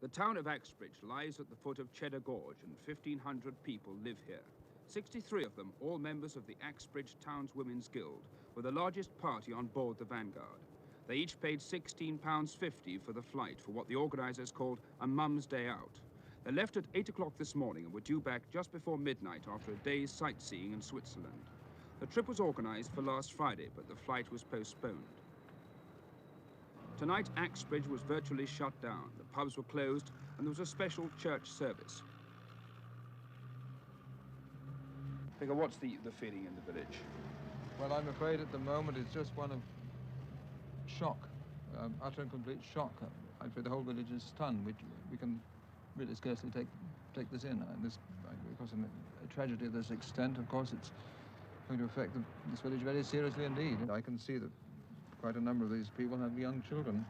The town of 𝗂𝗂𝗏 lies at the foot of Cheddar Gorge, and 1,500 people live here. 63 of them, all members of the 𝗂𝗂𝗏 Towns Women's Guild, were the largest party on board the Vanguard. They each paid £16.50 for the flight for what the organisers called a mum's day out. They left at 8 o'clock this morning and were due back just before midnight after a day's sightseeing in Switzerland. The trip was organised for last Friday, but the flight was postponed. Tonight, 𝗂𝗂𝗏 was virtually shut down. The pubs were closed and there was a special church service. Vicar, what's the feeling in the village? Well, I'm afraid at the moment it's just one of shock, utter and complete shock. I'm afraid the whole village is stunned. We can really scarcely take this in. Because of a tragedy of this extent, of course, it's going to affect this village very seriously indeed. I can see that quite a number of these people have young children.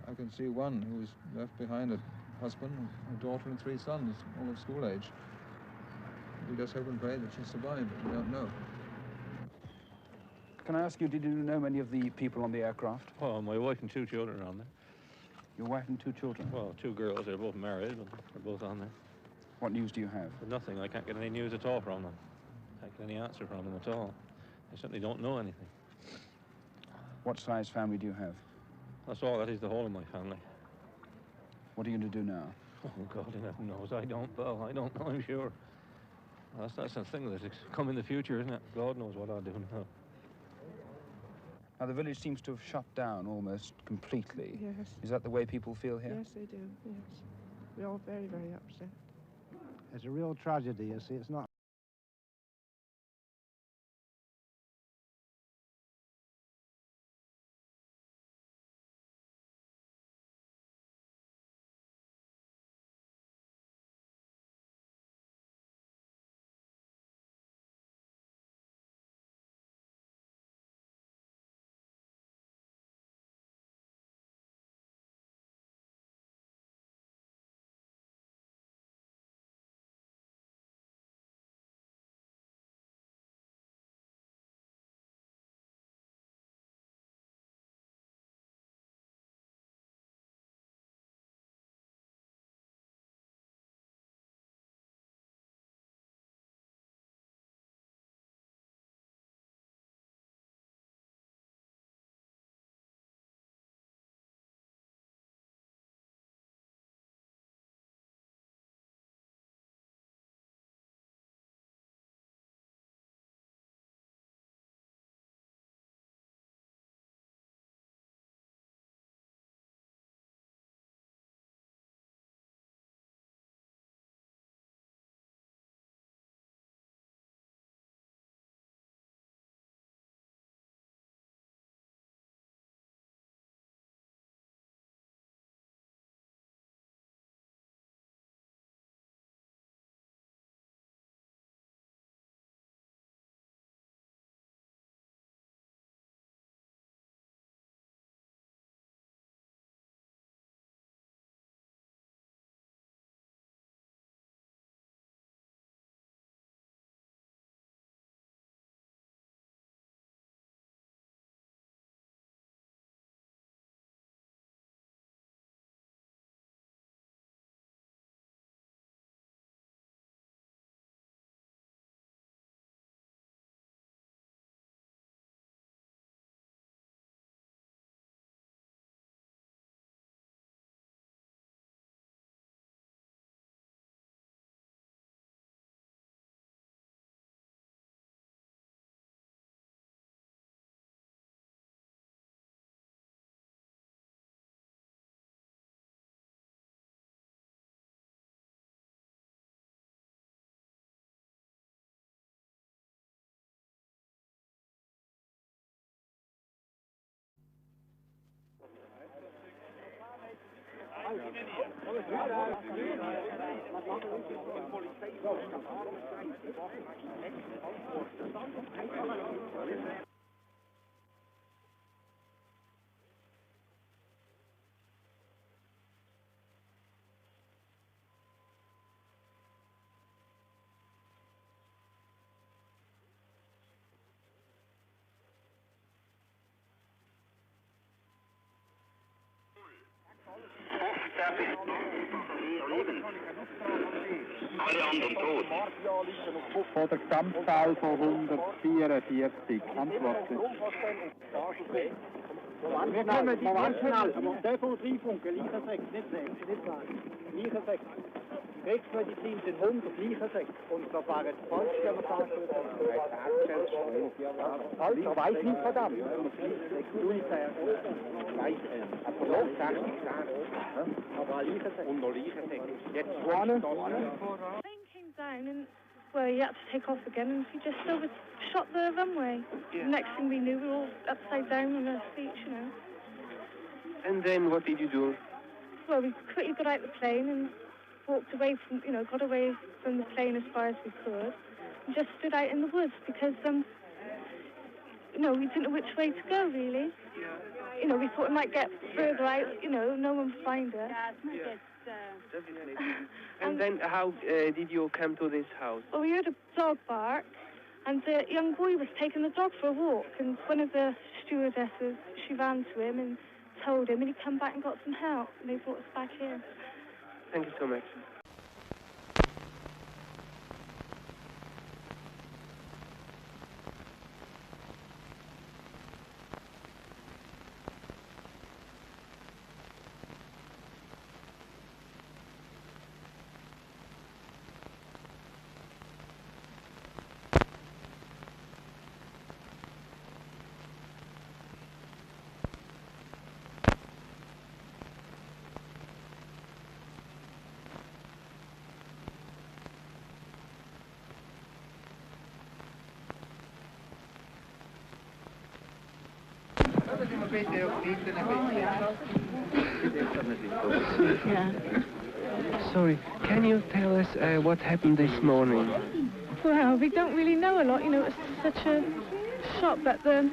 I can see one who's left behind a husband, a daughter and 3 sons, all of school age. We just hope and pray that she survived, but we don't know. Can I ask you, did you know many of the people on the aircraft? Well, my wife and 2 children are on there. Your wife and 2 children? Well, 2 girls, they're both married, but they're both on there. What news do you have? Nothing. I can't get any news at all from them. I can't get any answer from them at all. I certainly don't know anything. What size family do you have? That's all. That is the whole of my family. What are you going to do now? Oh, God in heaven knows. I don't, Bill. I don't know, I'm sure. That's the thing that's come in the future, isn't it? God knows what I'll do now. Now, the village seems to have shut down almost completely. Yes. Is that the way people feel here? Yes, they do, yes. We're all very, very upset. It's a real tragedy, you see. It's not Alle anderen tot. Von der Gesamtzahl von 144 Antworten. Moment schnell, der von Dreifunken, Leichensäcke, nicht 6, nicht 20. Leichensäcke. Rechtsmedizin sind 100 Leichensäcke. Und da war jetzt falsch, wenn man sagt, Alter, weiß nicht verdammt. Aber Leichensäcke. Und noch Leichensäcke. Jetzt vorne. Plane came down and, well, he had to take off again and he just overshot the runway. Yeah. The next thing we knew, we were all upside down on our feet, you know. And then what did you do? Well, we quickly got out the plane and walked away from, got away from the plane as far as we could and just stood out in the woods because, we didn't know which way to go, really. Yeah. We thought we might get further out, no one would find us. Definitely. And then how did you come to this house? Well, we heard a dog bark, and the young boy was taking the dog for a walk, and one of the stewardesses, she ran to him and told him, and he come back and got some help, and they brought us back here. Thank you so much. Sorry, can you tell us what happened this morning? Well, we don't really know a lot, it was such a shock, but the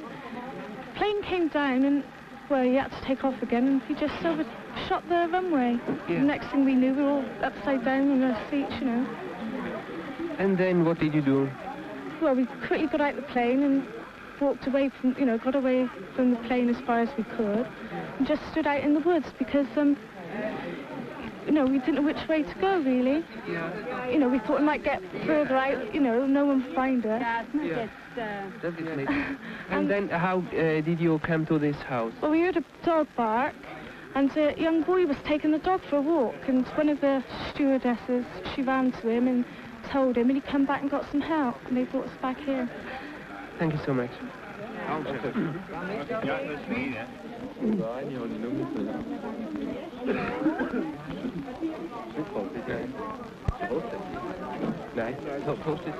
plane came down and, well, he had to take off again and he just overshot the runway. Yeah. The next thing we knew, we were all upside down on our feet, And then what did you do? Well, we quickly got out the plane and walked away from, got away from the plane as far as we could and just stood out in the woods because, we didn't know which way to go, really. Yeah. We thought we might get further out, no one would find us. Yeah. Definitely. And then how did you come to this house? Well, we heard a dog bark, and a young boy was taking the dog for a walk, and one of the stewardesses, she ran to him and told him, and he come back and got some help, and they brought us back here. Thank you so much. Nein, so posted.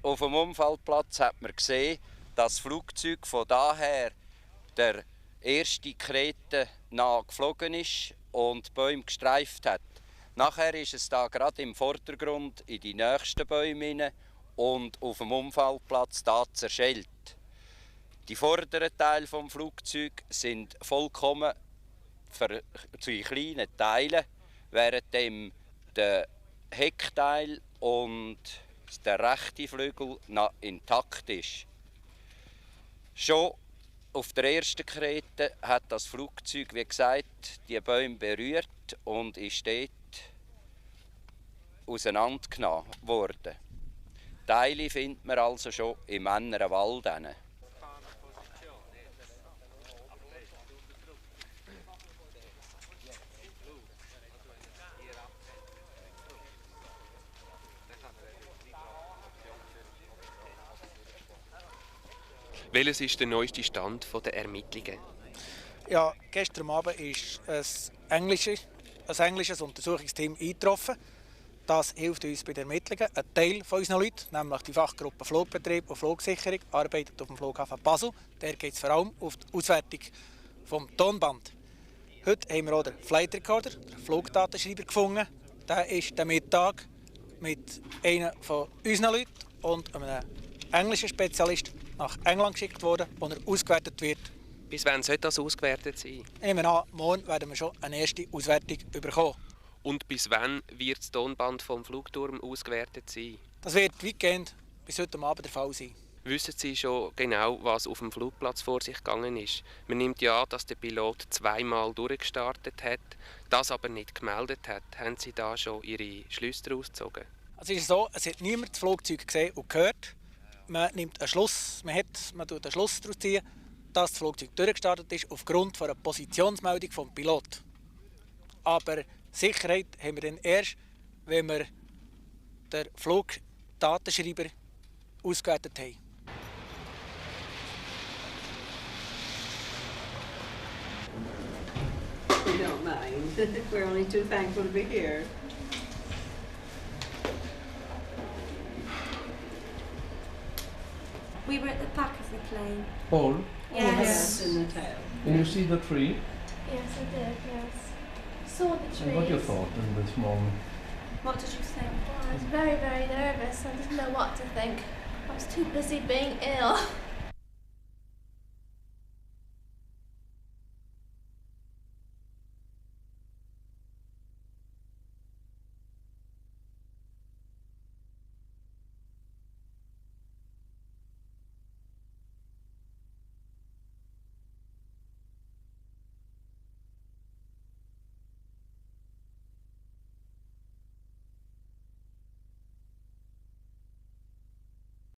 Auf dem Unfallplatz hat man gesehen, dass das Flugzeug von daher der erste Krete nah geflogen ist und die Bäume gestreift hat. Nachher ist es da gerade im Vordergrund in die nächsten Bäume hinein und auf dem Unfallplatz da zerschellt. Die vorderen Teile des Flugzeugs sind vollkommen zu kleinen Teilen, während der Heckteil und der rechte Flügel noch intakt ist. Schon auf der ersten Krete hat das Flugzeug, wie gesagt, die Bäume berührt und ist dort auseinandergenommen worden. Teile findet man also schon im Männerwald. Welches ist der neueste Stand der Ermittlungen? Ja, gestern Abend ist ein englisches Untersuchungsteam eingetroffen. Das hilft uns bei den Ermittlungen. Ein Teil von unseren Leuten, nämlich die Fachgruppe Flugbetrieb und Flugsicherung, arbeitet auf dem Flughafen Basel. Der geht es vor allem auf die Auswertung vom Tonband. Heute haben wir auch den Flight Recorder, den Flugdatenschreiber, gefunden. Der ist am Mittag mit einem von unseren Leuten und einem englischen Spezialist nach England geschickt worden, wo er ausgewertet wird. Bis wann soll das ausgewertet sein? Ich nehme an, morgen werden wir schon eine erste Auswertung bekommen. Und bis wann wird das Tonband vom Flugturm ausgewertet sein? Das wird weitgehend bis heute Abend der Fall sein. Wissen Sie schon genau, was auf dem Flugplatz vor sich gegangen ist? Man nimmt ja an, dass der Pilot zweimal durchgestartet hat, das aber nicht gemeldet hat. Haben Sie da schon Ihre Schlüsse daraus gezogen? Also es ist so, es hat niemand das Flugzeug gesehen und gehört. Man nimmt einen Schluss, man tut einen Schluss daraus ziehen, dass das Flugzeug durchgestartet ist aufgrund einer Positionsmeldung vom Pilot. Aber Sicherheit haben wir dann erst, wenn wir den Flugdatenschreiber ausgewertet haben. We don't mind. We're only too thankful to be here. We were at the back of the plane. Paul? Yes. In the tail. Can you see the tree? Yes, I did, yes. Saw the trees. And what you thought in this moment? What did you think? Well, I was very, very nervous. I didn't know what to think. I was too busy being ill.